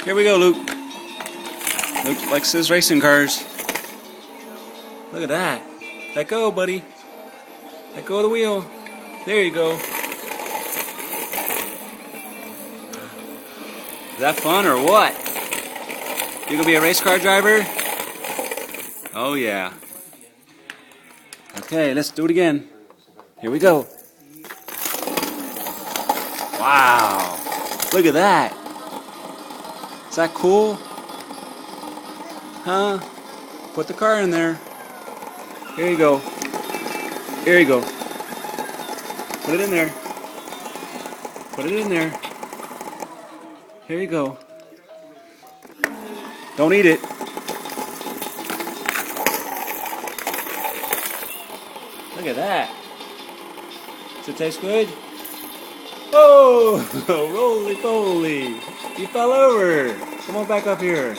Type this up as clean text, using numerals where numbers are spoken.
Here we go, Luke. Luke likes his racing cars. Look at that. Let go, buddy. Let go of the wheel. There you go. Is that fun or what? You gonna be a race car driver? Oh yeah. Okay, let's do it again. Here we go. Wow. Look at that. Is that cool? Huh? Put the car in there. Here you go. Here you go. Put it in there. Put it in there. Here you go. Don't eat it. Look at that. Does it taste good? Oh, roly poly. You fell over. Come on back up here.